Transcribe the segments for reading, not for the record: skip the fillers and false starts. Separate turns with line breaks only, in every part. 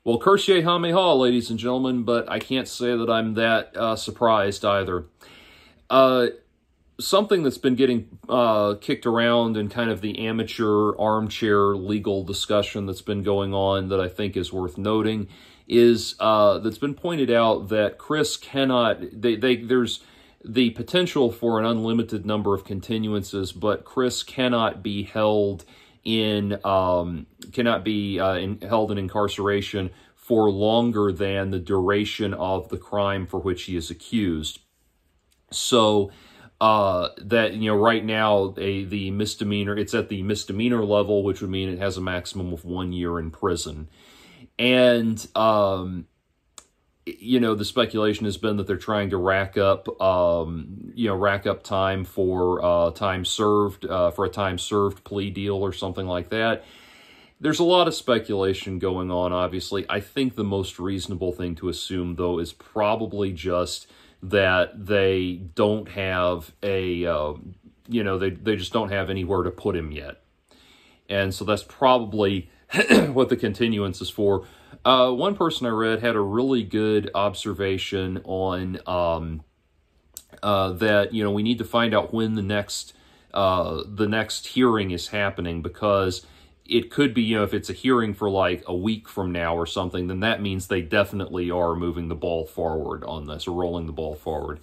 Well, Kershey Hameha, ladies and gentlemen, but I can't say that I'm that surprised either. Something that's been getting kicked around in kind of the amateur armchair legal discussion that's been going on that I think is worth noting is that's been pointed out that Chris cannot, there's the potential for an unlimited number of continuances, but Chris cannot be held in held in incarceration for longer than the duration of the crime for which he is accused. So that, you know, right now the misdemeanor, it's at the misdemeanor level, which would mean it has a maximum of 1 year in prison. And you know, the speculation has been that they're trying to rack up time for time served for a time served plea deal or something like that. There's a lot of speculation going on, obviously. I think the most reasonable thing to assume, though, is probably just that they don't have they just don't have anywhere to put him yet. And so that's probably what the continuance is for. One person I read had a really good observation on that, you know, we need to find out when the next hearing is happening, because it could be, you know, if it's a hearing for like a week from now or something, then that means they definitely are moving the ball forward on this, or rolling the ball forward.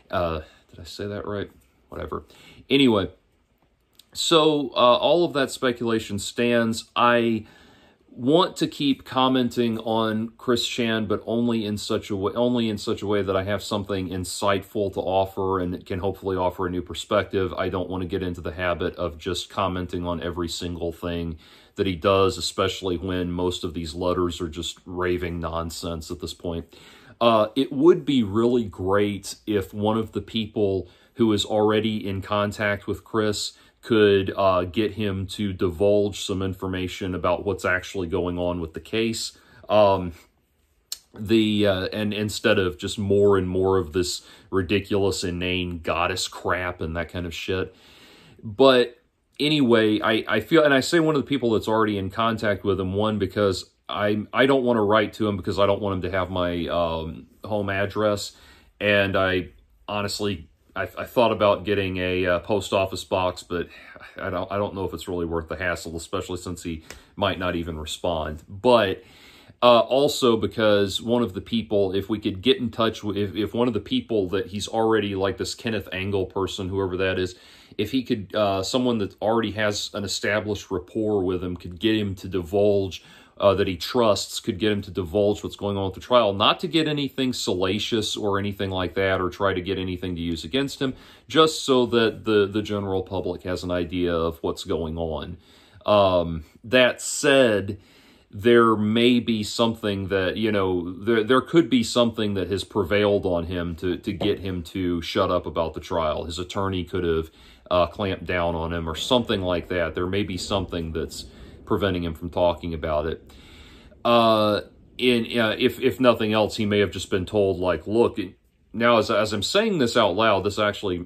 Did I say that right? Whatever. Anyway, so all of that speculation stands. I want to keep commenting on Chris Chan, but only in such a way that I have something insightful to offer and can hopefully offer a new perspective. I don't want to get into the habit of just commenting on every single thing that he does, especially when most of these letters are just raving nonsense at this point. It would be really great if one of the people who is already in contact with Chris could get him to divulge some information about what's actually going on with the case. And instead of just more and more of this ridiculous, inane goddess crap and that kind of shit. But anyway, I feel, and I say one of the people that's already in contact with him, one, because I don't want to write to him because I don't want him to have my home address, and I honestly, I thought about getting a post office box, but I don't know if it's really worth the hassle, especially since he might not even respond. But also because one of the people, if we could get in touch with, if one of the people that he's already, like this Kenneth Angle person, whoever that is, if he could, someone that already has an established rapport with him, could get him to divulge, that he trusts, could get him to divulge what's going on with the trial, not to get anything salacious or anything like that, or try to get anything to use against him, just so that the general public has an idea of what's going on. That said, there may be something that, you know, there could be something that has prevailed on him to get him to shut up about the trial. His attorney could have clamped down on him or something like that. There may be something that's preventing him from talking about it. If nothing else, he may have just been told, like, look, now as I'm saying this out loud, this is actually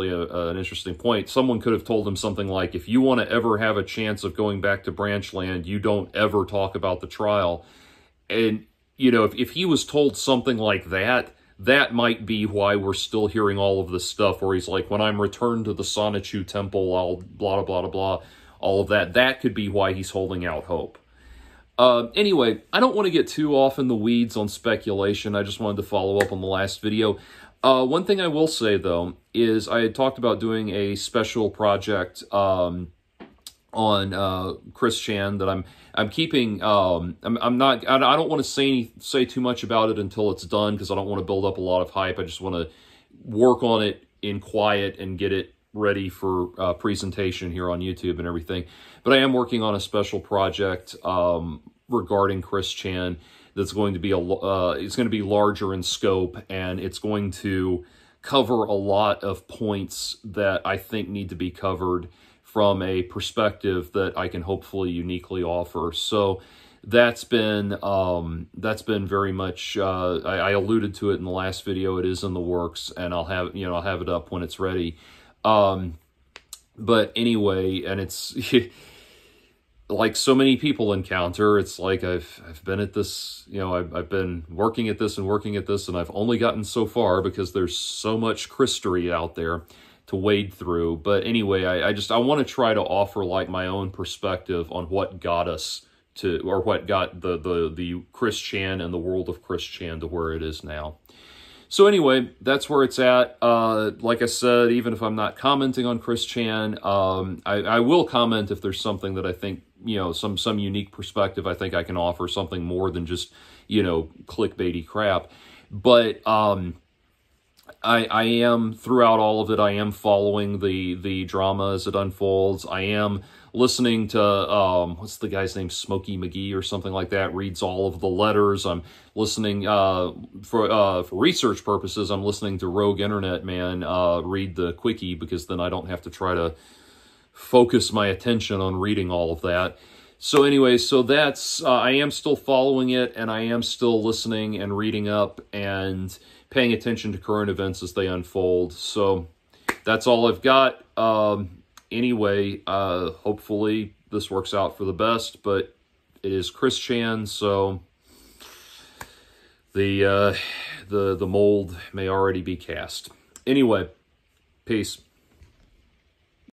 an interesting point. Someone could have told him something like, if you want to ever have a chance of going back to Branchland, you don't ever talk about the trial. And, you know, if he was told something like that, that might be why we're still hearing all of this stuff where he's like, when I'm returned to the Sonichu Temple, I'll blah, blah, blah, blah, all of that. That could be why he's holding out hope. Anyway, I don't want to get too off in the weeds on speculation. I just wanted to follow up on the last video. One thing I will say, though, is I had talked about doing a special project on Chris Chan that I'm keeping. I don't want to say too much about it until it's done, because I don't want to build up a lot of hype. I just want to work on it in quiet and get it ready for presentation here on YouTube and everything. But I am working on a special project regarding Chris Chan that's going to be it's going to be larger in scope, and it's going to cover a lot of points that I think need to be covered from a perspective that I can hopefully uniquely offer. So that's been very much, I alluded to it in the last video. It is in the works, and I'll have it up when it's ready. But anyway, and it's, like so many people encounter, it's like I've been at this, you know, I've been working at this and working at this, and I've only gotten so far because there's so much Christery out there to wade through. But anyway, I want to try to offer like my own perspective on what got us to, or what got the Christian and the world of Christian to where it is now. So anyway, that's where it's at. Like I said, even if I'm not commenting on Christian, I will comment if there's something that I think, you know, some unique perspective I think I can offer, something more than just, you know, clickbaity crap. But I am, throughout all of it, I am following the drama as it unfolds. I am listening to, what's the guy's name, Smokey McGee or something like that, reads all of the letters. I'm listening, for research purposes, I'm listening to Rogue Internet Man read the quickie, because then I don't have to try to focus my attention on reading all of that. So anyway, so that's, I am still following it, and I am still listening and reading up and paying attention to current events as they unfold. So that's all I've got. Anyway, hopefully this works out for the best, but it is Christian, so the mold may already be cast. Anyway, peace.